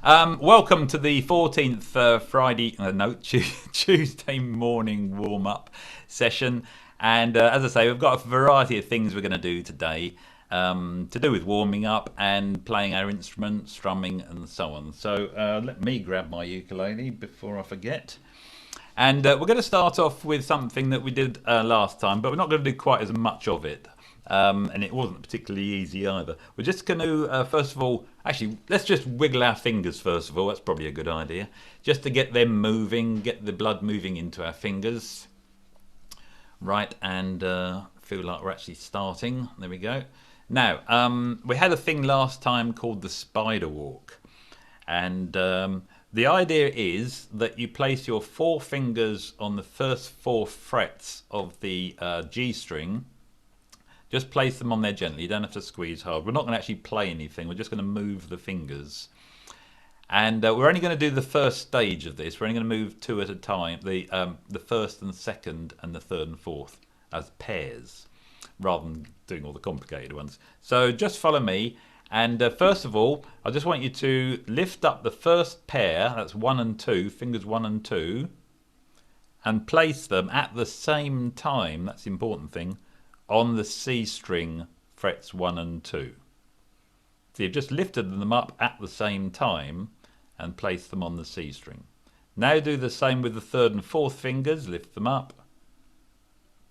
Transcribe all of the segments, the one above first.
Welcome to the 14th Tuesday morning warm-up session. And as I say, we've got a variety of things we're going to do today to do with warming up and playing our instruments, strumming and so on. So let me grab my ukulele before I forget. And we're going to start off with something that we did last time, but we're not going to do quite as much of it. And it wasn't particularly easy either. We're just going to, first of all, actually, let's just wiggle our fingers first of all. That's probably a good idea. Just to get them moving, get the blood moving into our fingers. Right, and feel like we're actually starting. There we go. Now, we had a thing last time called the spider walk. And the idea is that you place your 4 fingers on the first 4 frets of the G string. Just place them on there gently. You don't have to squeeze hard. We're not going to actually play anything. We're just going to move the fingers. And we're only going to do the first stage of this. We're only going to move 2 at a time. The first and second and the third and fourth as pairs, rather than doing all the complicated ones. So just follow me. And first of all, I just want you to lift up the first pair. That's 1 and 2, fingers 1 and 2. And place them at the same time. That's the important thing. On the C string, frets 1 and 2. So you've just lifted them up at the same time and placed them on the C string. Now do the same with the third and fourth fingers. Lift them up,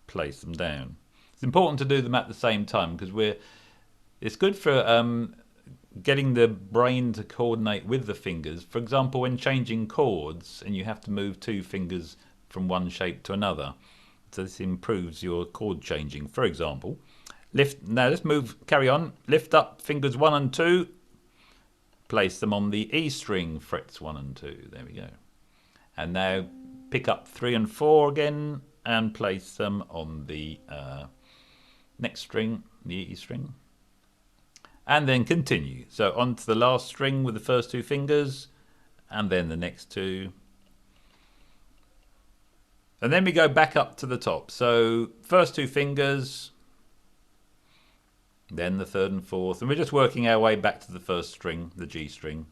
place them down. It's important to do them at the same time because it's good for getting the brain to coordinate with the fingers. For example, when changing chords and you have to move 2 fingers from one shape to another. So this improves your chord changing. For example, now let's carry on. Lift up fingers 1 and 2. Place them on the E string, frets 1 and 2. There we go. And now pick up 3 and 4 again and place them on the next string, the E string. And then continue. So on to the last string with the first 2 fingers and then the next 2. And then we go back up to the top. So first 2 fingers, then the third and fourth. And we're just working our way back to the first string, the G string.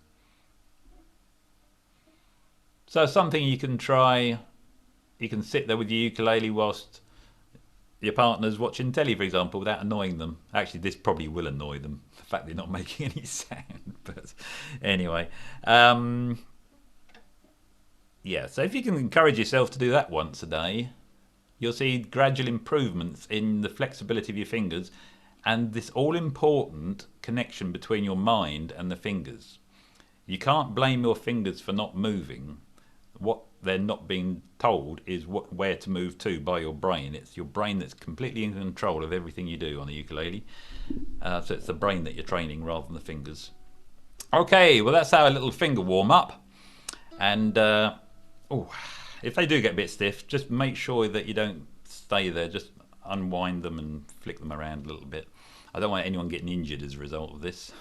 So something you can try. You can sit there with your ukulele whilst your partner's watching telly, for example, without annoying them. Actually, this probably will annoy them. The fact they're not making any sound. But anyway. Yeah, so if you can encourage yourself to do that once a day, you'll see gradual improvements in the flexibility of your fingers and this all-important connection between your mind and the fingers. You can't blame your fingers for not moving. What they're not being told is where to move to by your brain. It's your brain that's completely in control of everything you do on the ukulele. So it's the brain that you're training rather than the fingers. Okay, well that's our little finger warm-up. And if they do get a bit stiff, just make sure that you don't stay there. Just unwind them and flick them around a little bit. I don't want anyone getting injured as a result of this.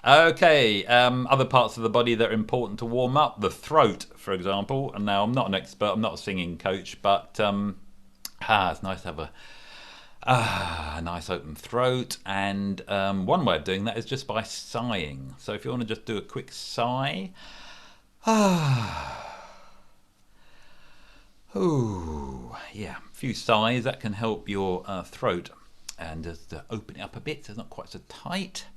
Okay, other parts of the body that are important to warm up. The throat, for example. And now I'm not an expert, I'm not a singing coach, but it's nice to have a nice open throat. And one way of doing that is just by sighing. So if you want to just do a quick sigh. Ooh, yeah, a few sighs that can help your throat and just open it up a bit so it's not quite so tight.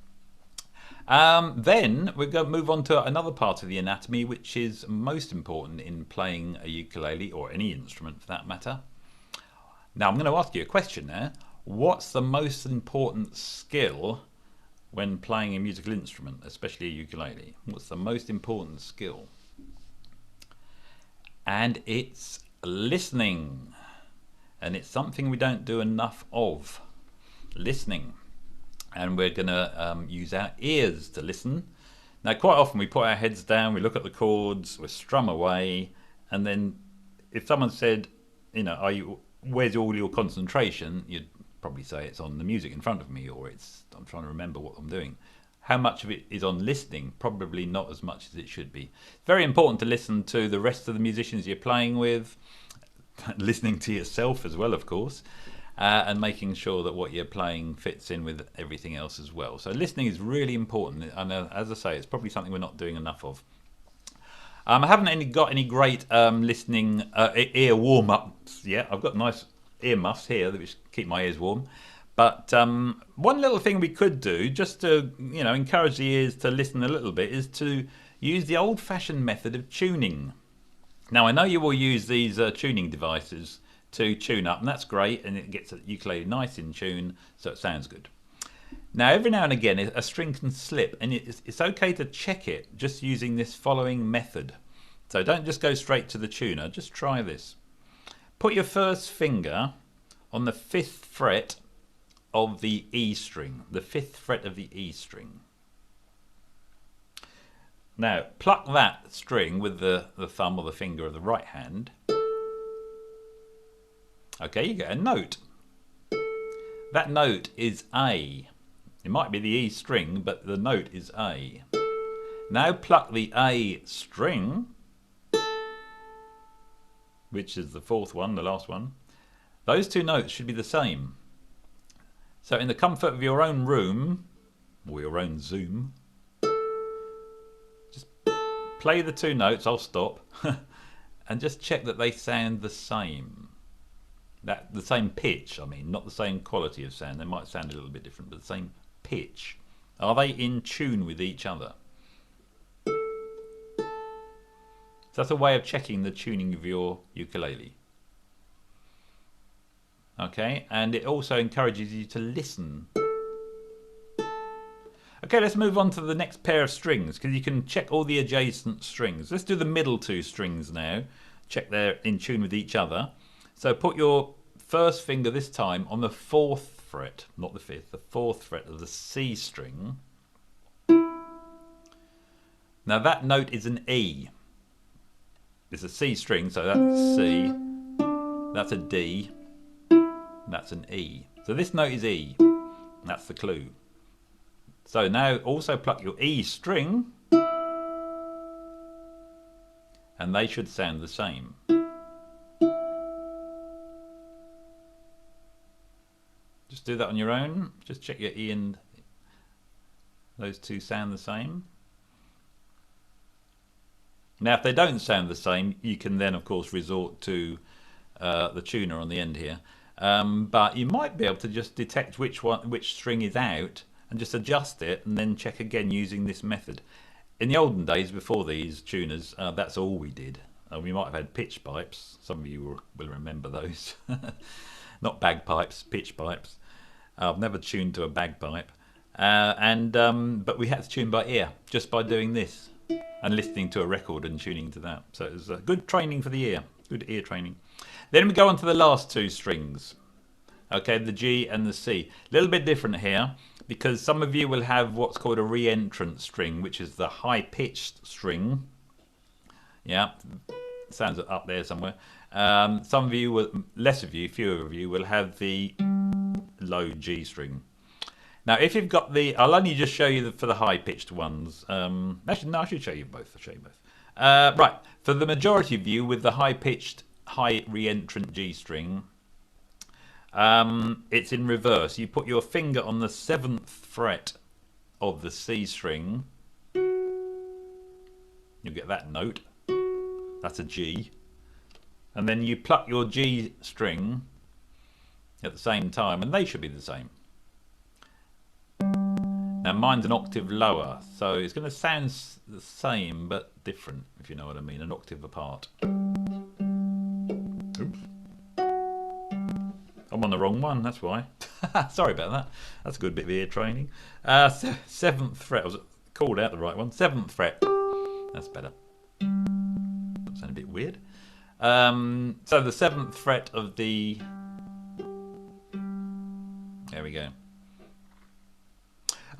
Then we're going to move on to another part of the anatomy which is most important in playing a ukulele or any instrument for that matter. Now I'm going to ask you a question there. What's the most important skill when playing a musical instrument, especially a ukulele? What's the most important skill? And it's listening. And it's something we don't do enough of. Listening. And we're going to use our ears to listen. Now quite often we put our heads down, we look at the chords, we strum away, and then if someone said, you know, where's all your concentration? You'd probably say it's on the music in front of me, or I'm trying to remember what I'm doing. How much of it is on listening? Probably not as much as it should be. Very important to listen to the rest of the musicians you're playing with, listening to yourself as well, of course. and making sure that what you're playing fits in with everything else as well. So listening is really important, and as I say, it's probably something we're not doing enough of. I haven't got any great listening ear warm-ups yet. I've got nice ear muffs here which keep my ears warm. But one little thing we could do, just to encourage the ears to listen a little bit, is to use the old-fashioned method of tuning. Now I know you will use these tuning devices to tune up, and that's great, and it gets the ukulele nice in tune, so it sounds good. Now every now and again a string can slip, and it's okay to check it just using this following method. So don't just go straight to the tuner, just try this. Put your first finger on the 5th fret of the E string, the 5th fret of the E string. Now pluck that string with the thumb or the finger of the right hand. Okay, you get a note. That note is A. It might be the E string, but the note is A. Now pluck the A string, which is the 4th one, the last one. Those two notes should be the same. So in the comfort of your own room, or your own Zoom, just play the two notes, I'll stop, and just check that they sound the same. The same pitch, I mean, not the same quality of sound. They might sound a little bit different, but the same pitch. Are they in tune with each other? So that's a way of checking the tuning of your ukulele. Okay, and it also encourages you to listen. Okay, let's move on to the next pair of strings, because you can check all the adjacent strings. Let's do the middle two strings now. Check they're in tune with each other. So put your first finger this time on the 4th fret, not the 5th, the 4th fret of the C string. Now that note is an E. It's a C string, so that's C. That's a D. That's an E. So this note is E. That's the clue. So now also pluck your E string, and they should sound the same. Just do that on your own. Just check your E and those two sound the same. Now if they don't sound the same, you can then of course resort to the tuner on the end here. But you might be able to just detect which string is out and just adjust it, and then check again using this method. In the olden days, before these tuners, that's all we did. We might have had pitch pipes. Some of you will remember those. Not bagpipes, pitch pipes. I've never tuned to a bagpipe. But we had to tune by ear, just by doing this and listening to a record and tuning to that. So it was good training for the ear, good ear training. Then we go on to the last two strings. Okay, the G and the C. A little bit different here, because some of you will have what's called a re-entrant string, which is the high-pitched string. Yeah, sounds up there somewhere. Some of you, less of you, fewer of you, will have the low G string. Now, if you've got the, I'll only just show you for the high-pitched ones. Actually, no, I should show you both. I'll show you both. Right, for the majority of you with the high-pitched, high re-entrant G string, it's in reverse. You put your finger on the 7th fret of the C string. You'll get that note. That's a G. And then you pluck your G string at the same time, and they should be the same. Now mine's an octave lower, so it's going to sound the same but different, if you know what I mean, an octave apart. Oops. I'm on the wrong one, that's why. Sorry about that. That's a good bit of ear training. 7th fret, I was called out the right one. 7th fret. That's better. That sounded a bit weird. So the 7th fret of the... There we go.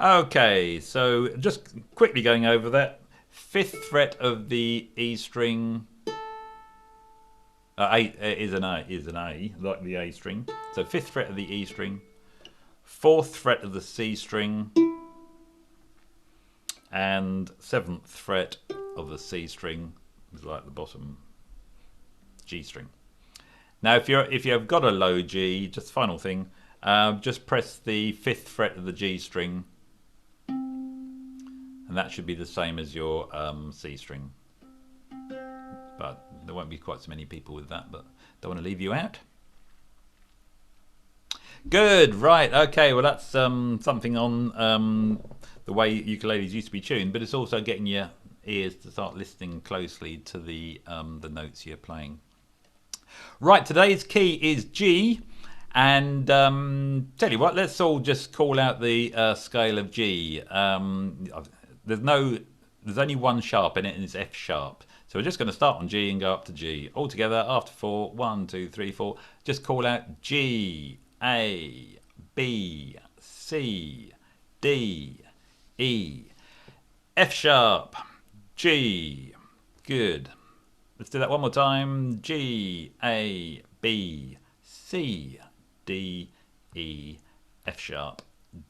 Okay, so just quickly going over that. 5th fret of the E string. Is an A, like the A string. So 5th fret of the E string, 4th fret of the C string, and 7th fret of the C string is like the bottom G string. Now, if you've got a low G, just final thing, just press the 5th fret of the G string, and that should be the same as your C string. But there won't be quite so many people with that, but don't want to leave you out. Good, right, okay, well that's something on the way ukuleles used to be tuned, but it's also getting your ears to start listening closely to the notes you're playing. Right, today's key is G, and tell you what, let's all just call out the scale of G. There's only one sharp in it, and it's F sharp. So we're just going to start on G and go up to G. All together, after 4, 1, 2, 3, 4, just call out G, A, B, C, D, E, F sharp, G. Good. Let's do that one more time. G, A, B, C, D, E, F sharp,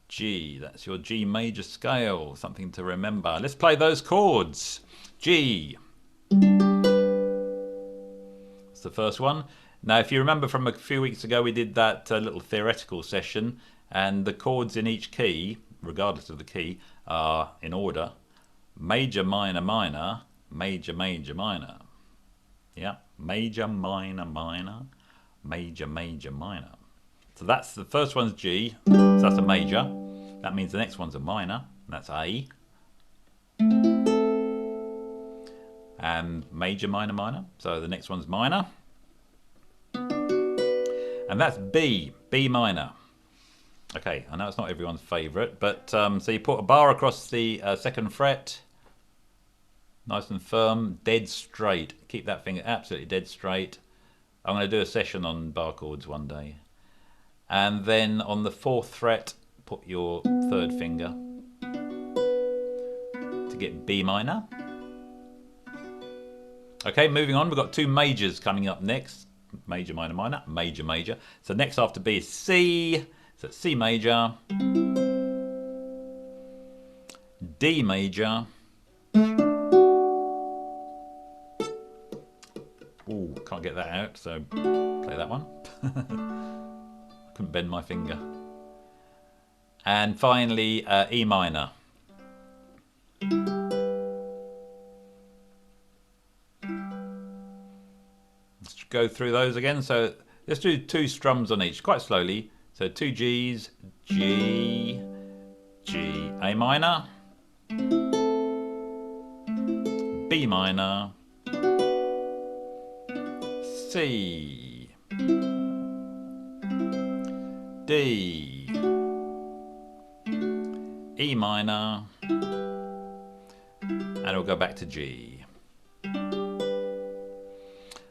G. That's your G major scale. Something to remember. Let's play those chords. G. That's the first one. Now, if you remember from a few weeks ago, we did that little theoretical session, and the chords in each key, regardless of the key, are in order. Major, minor, minor, major, major, minor. Yeah, major, minor, minor, major, major, minor. So that's the first one's G, so that's a major. That means the next one's a minor, and that's A. And major, minor, minor. So the next one's minor. And that's B, B minor. Okay, I know it's not everyone's favourite, but so you put a bar across the 2nd fret. Nice and firm, dead straight. Keep that finger absolutely dead straight. I'm going to do a session on bar chords one day. And then on the 4th fret, put your 3rd finger to get B minor. Okay, moving on, we've got 2 majors coming up next. Major, minor, minor, major, major. So next after B is C. So it's C major, D major. Ooh, can't get that out, so play that one. Couldn't bend my finger. And finally, E minor. Let's go through those again. So let's do 2 strums on each, quite slowly. So 2 G's, G, G, A minor, B minor, C, D, E minor, and we'll go back to G.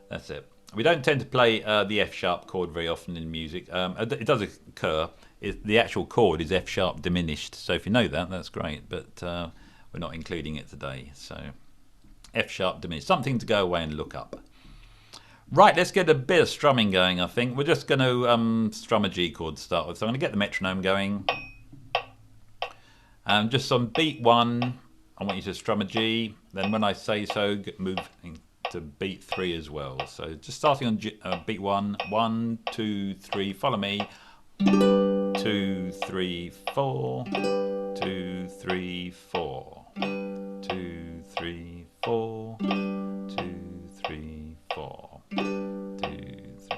That's it. We don't tend to play the F sharp chord very often in music. It does occur. The actual chord is F sharp diminished. So if you know that, that's great. But we're not including it today. So F sharp diminished. Something to go away and look up. Right, let's get a bit of strumming going, I think. We're just going to strum a G chord to start with. So I'm going to get the metronome going. Just on beat 1, I want you to strum a G. Then when I say so, move to beat 3 as well. So just starting on beat 1, 1, 2, 3, follow me. 2, 3, 4, 2, 3, 4, 2, 3, 4, 2, 3, 4, 2, 3,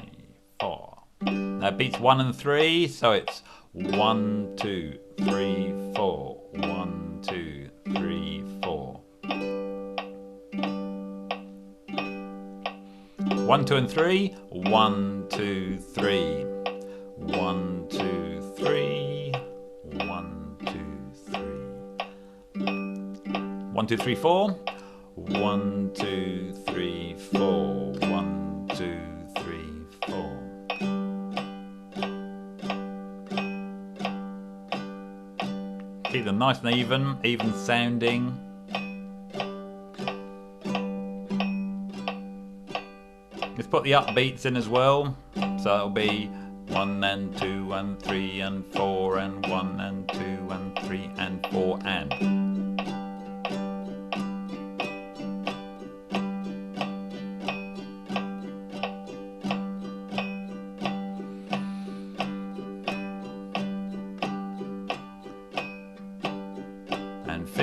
4. Now beats 1 and 3, so it's 1, 2, 3, 4, 1, 2, 3, 4. 1, 2 and 3, 1, 2, 3, 1, 2, 3, 1, 2, 3, 1, 2, 3, 4, 1, 2, 3, 4, 1, 2, 3, 4. Keep them nice and even sounding. Let's put the upbeats in as well. So it'll be 1 and 2 and 3 and 4 and 1 and 2 and 3 and 4 and.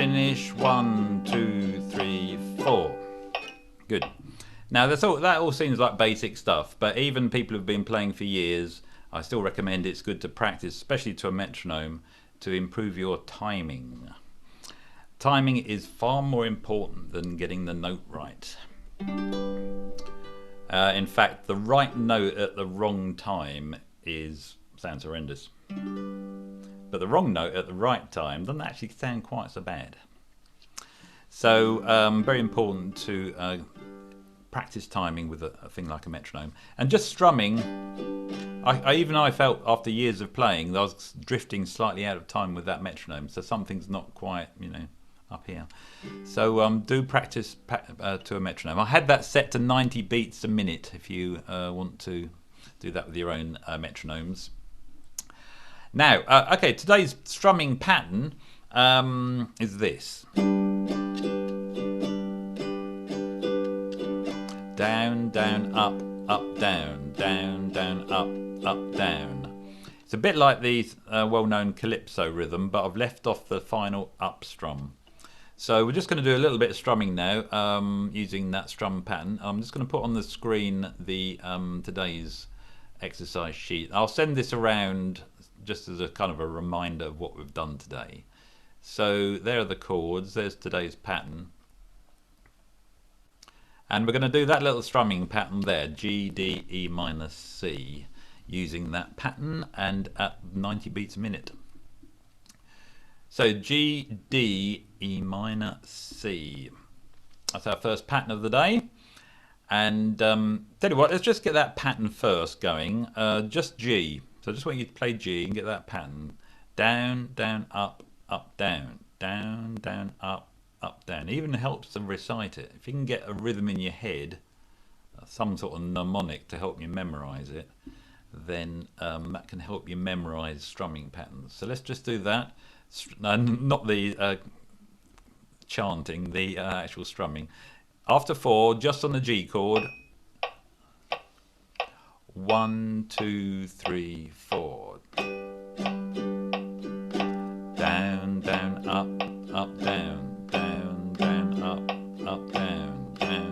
finish. 1, 2, 3, 4. Good. Now that all seems like basic stuff, but even people who've been playing for years, I still recommend it's good to practice, especially to a metronome, to improve your timing. Timing is far more important than getting the note right. In fact, the right note at the wrong time sounds horrendous. But the wrong note at the right time doesn't actually sound quite so bad. So very important to practice timing with a thing like a metronome. And just strumming, I felt after years of playing that I was drifting slightly out of time with that metronome. So something's not quite, up here. So do practice to a metronome. I had that set to 90 beats a minute if you want to do that with your own metronomes. Now, okay, today's strumming pattern is this. Down, down, up, up, down, down, down, up, up, down. It's a bit like the well-known calypso rhythm, but I've left off the final up strum. So we're just going to do a little bit of strumming now using that strum pattern. I'm just going to put on the screen the today's exercise sheet. I'll send this around just as a kind of a reminder of what we've done today. So there are the chords. There's today's pattern. And we're going to do that little strumming pattern there, G, D, E minor, C, using that pattern and at 90 beats a minute. So G, D, E minor, C. That's our first pattern of the day. And tell you what, let's just get that pattern first going. Just G. So I just want you to play G and get that pattern. Down, down, up, up, down. Down, down, up, up, down. It even helps to recite it. If you can get a rhythm in your head, some sort of mnemonic to help you memorize it, then that can help you memorize strumming patterns. So let's just do that. Not the chanting, the actual strumming. After 4, just on the G chord. 1, 2, 3, 4. Down, down, up, up, down. Down, down, up, up, down, down.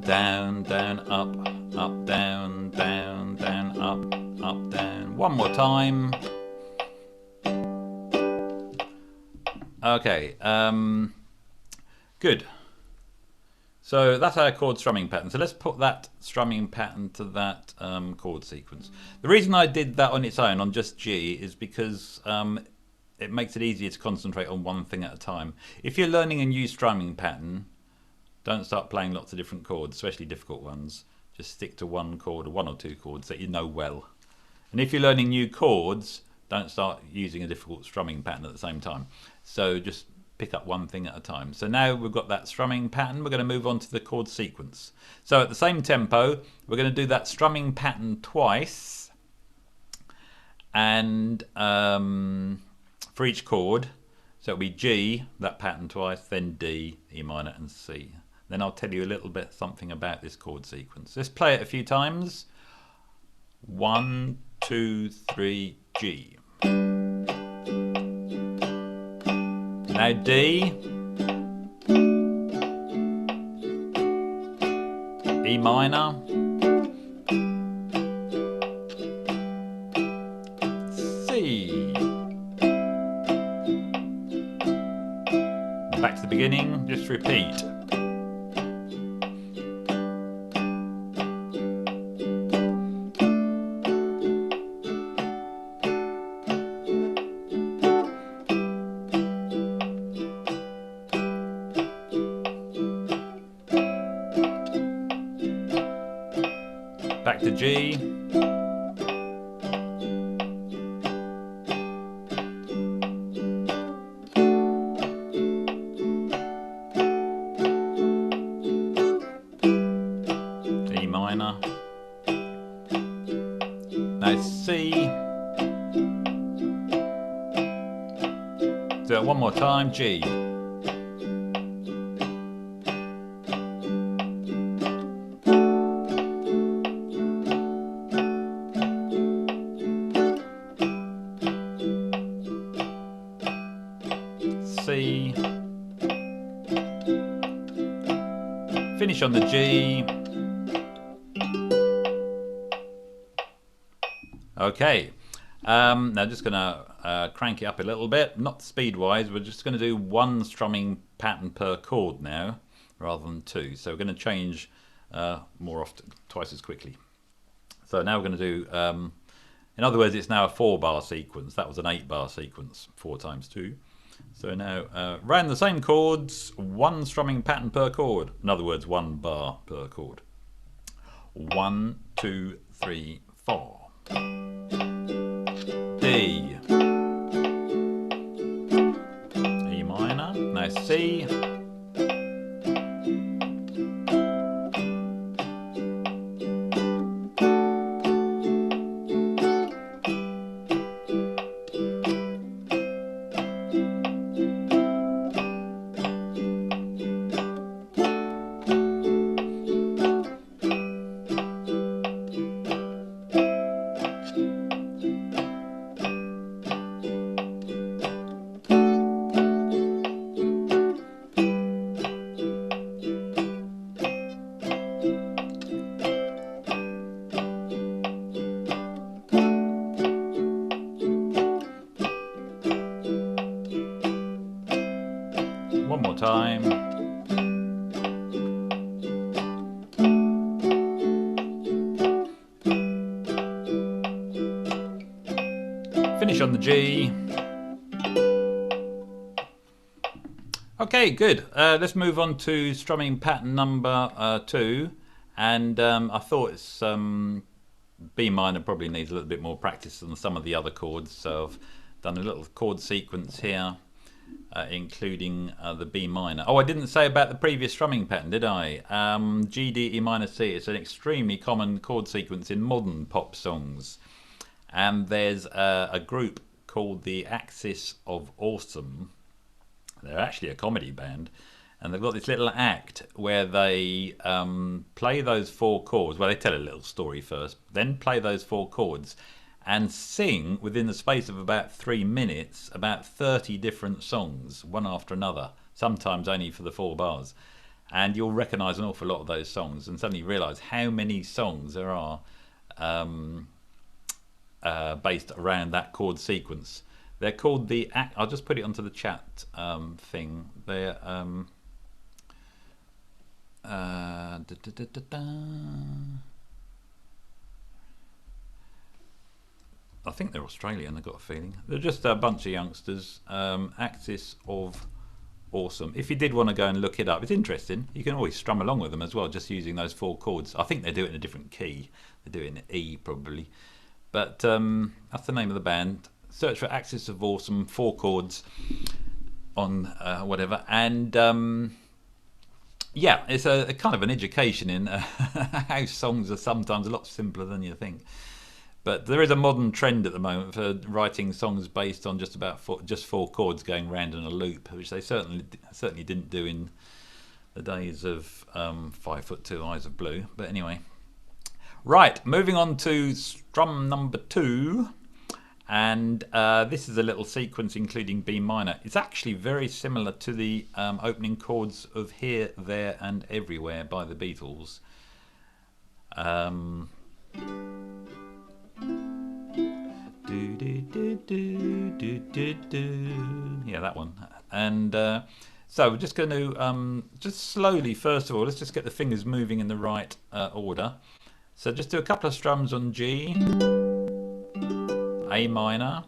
Down, down, up, up, down, down, down, up, up, down. One more time. Okay, good. So that's our chord strumming pattern. So let's put that strumming pattern to that chord sequence. The reason I did that on its own, on just G, is because it makes it easier to concentrate on one thing at a time. If you're learning a new strumming pattern, don't start playing lots of different chords, especially difficult ones. Just stick to one chord or one or two chords that you know well. And if you're learning new chords, don't start using a difficult strumming pattern at the same time. So just pick up one thing at a time. So now we've got that strumming pattern, we're going to move on to the chord sequence. So at the same tempo, we're going to do that strumming pattern twice. And for each chord, so it'll be G, that pattern twice, then D, E minor and C. Then I'll tell you a little bit something about this chord sequence. Let's play it a few times. 1, 2, 3, G. Now D, E minor, C. Back to the beginning, just repeat. Back to G. E minor. So one more time, G. C. Finish on the G. Okay. Now just going to crank it up a little bit, not speed-wise. We're just going to do one strumming pattern per chord now, rather than two. So we're going to change more often, twice as quickly. So now we're going to do, in other words, it's now a 4-bar sequence. That was an 8-bar sequence, 4 times 2. So now, round the same chords, one strumming pattern per chord. In other words, 1 bar per chord. 1, 2, 3, 4. D. E minor. Now C. One more time. Finish on the G. Okay, good. Let's move on to strumming pattern number 2. And I thought it's B minor probably needs a little bit more practice than some of the other chords. So I've done a little chord sequence here. Including the B minor. Oh, I didn't say about the previous strumming pattern, did I? G, D, E minor, C. It's an extremely common chord sequence in modern pop songs. And there's a group called the Axis of Awesome. They're actually a comedy band. And they've got this little act where they play those 4 chords. Well, they tell a little story first, then play those 4 chords. And sing within the space of about 3 minutes about 30 different songs, one after another, sometimes only for the 4 bars. And you'll recognise an awful lot of those songs and suddenly realise how many songs there are based around that chord sequence. They're called the, I'll just put it onto the chat thing. They're I think they're Australian, I've got a feeling. They're just a bunch of youngsters. Axis of Awesome. If you did want to go and look it up, it's interesting. You can always strum along with them as well, just using those 4 chords. I think they do it in a different key. They do it in E, probably. But that's the name of the band. Search for Axis of Awesome, 4 chords on whatever. And yeah, it's a kind of an education in how songs are sometimes a lot simpler than you think. But there is a modern trend at the moment for writing songs based on just about 4 chords going round in a loop, which they certainly didn't do in the days of 5'2" Eyes of Blue. But anyway, right, moving on to strum number 2, and this is a little sequence including B minor. It's actually very similar to the opening chords of Here, There, and Everywhere by the Beatles. Yeah, that one. And so we're just going to just slowly, first of all, let's just get the fingers moving in the right order. So just do a couple of strums on G, A minor.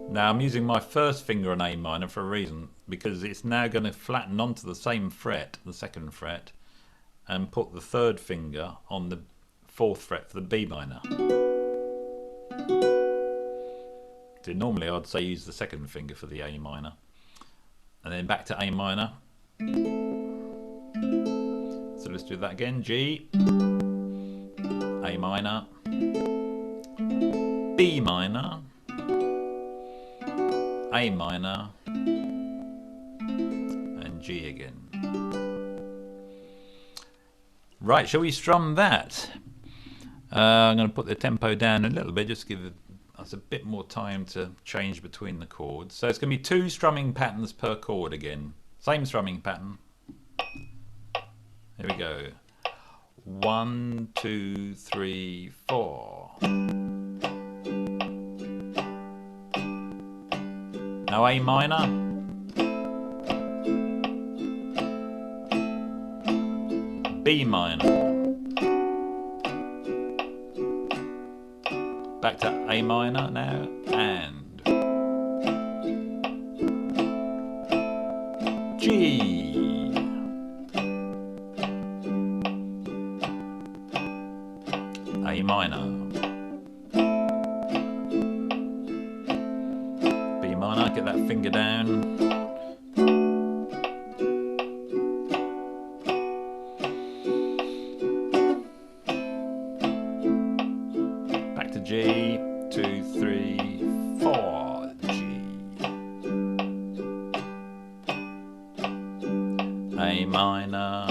Now I'm using my first finger on A minor for a reason, because it's now going to flatten onto the same fret, the 2nd fret, and put the 3rd finger on the 4th fret for the B minor. So normally I'd say use the 2nd finger for the A minor, and then back to A minor. So let's do that again. G, A minor, B minor, A minor, and G again. Right, shall we strum that? I'm going to put the tempo down a little bit, just to give us a bit more time to change between the chords. So it's going to be 2 strumming patterns per chord again. Same strumming pattern. Here we go. 1, 2, 3, 4. Now A minor. B minor. Back to A minor now, and G. A minor. B minor, get that finger down. Back to G, 2, 3, 4, G. A minor.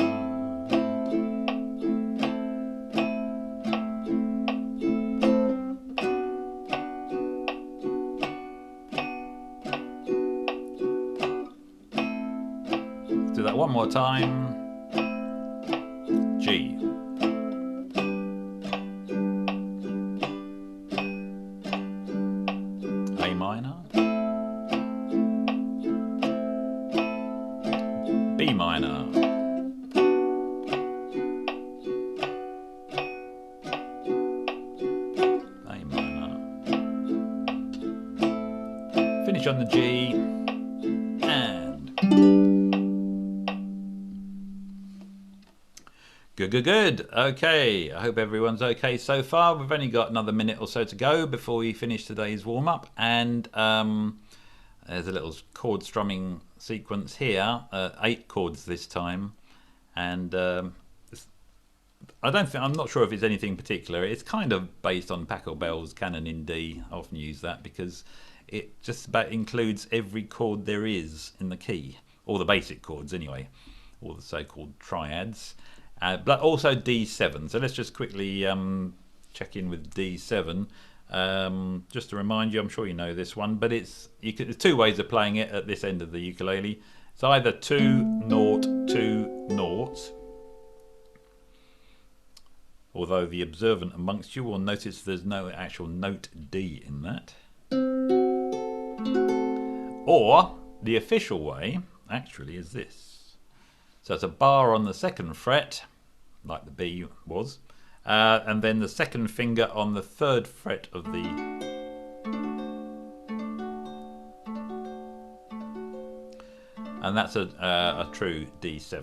Do that one more time. G. A minor. B minor. A minor. Finish on the G. And good. Okay, I hope everyone's okay so far. We've only got another minute or so to go before we finish today's warm-up, and there's a little chord strumming sequence here, 8 chords this time, and I'm not sure if it's anything particular. It's kind of based on Pachelbel's Canon in D. I often use that because it just about includes every chord there is in the key, all the basic chords anyway, all the so-called triads. But also D7. So let's just quickly check in with D7. Just to remind you, I'm sure you know this one, but there's 2 ways of playing it at this end of the ukulele. It's either 2 0 2 0. Although the observant amongst you will notice there's no actual note D in that. Or the official way actually is this. So it's a bar on the 2nd fret, like the B was, and then the 2nd finger on the 3rd fret of the... And that's a true D7.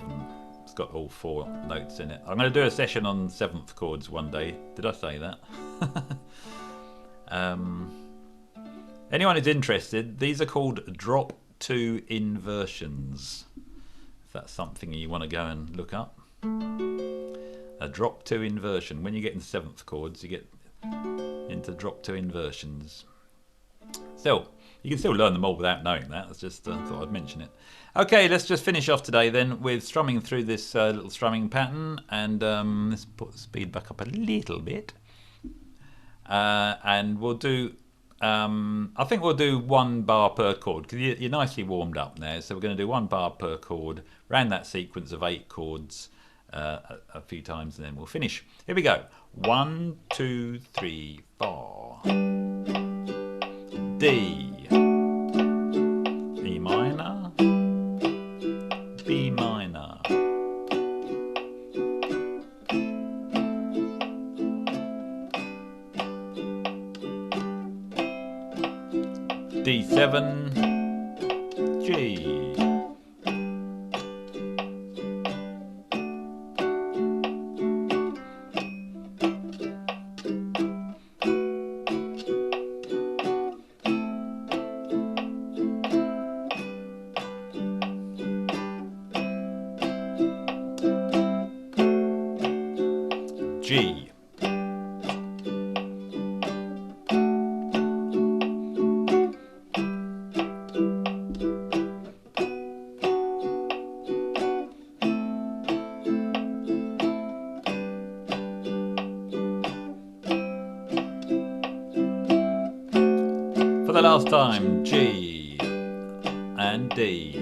It's got all 4 notes in it. I'm going to do a session on 7th chords one day. Did I say that? Anyone who's interested, these are called drop 2 inversions. That's something you want to go and look up. A drop 2 inversion. When you get into 7th chords, you get into drop 2 inversions. Still, you can still learn them all without knowing that. That's just thought I'd mention it. Okay, let's just finish off today then with strumming through this little strumming pattern, and let's put the speed back up a little bit. And we'll do. I think we'll do 1 bar per chord because you're nicely warmed up now. So we're going to do 1 bar per chord, round that sequence of 8 chords a few times, and then we'll finish. Here we go. 1, 2, 3, 4. D. E minor. B minor. D7, G. G. For the last time, G and D.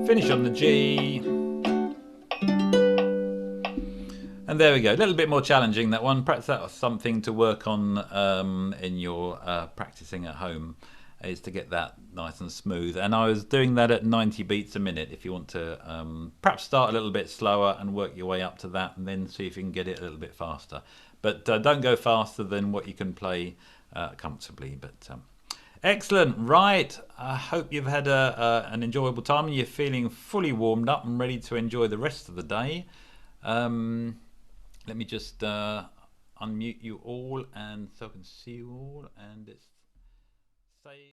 Finish on the G. And there we go. A little bit more challenging, that one. Perhaps that's something to work on in your practicing at home, is to get that nice and smooth. And I was doing that at 90 beats a minute. If you want to perhaps start a little bit slower and work your way up to that, and then see if you can get it a little bit faster. But don't go faster than what you can play comfortably. But excellent. Right. I hope you've had an enjoyable time and you're feeling fully warmed up and ready to enjoy the rest of the day. Let me just unmute you all and so I can see you all, and it's say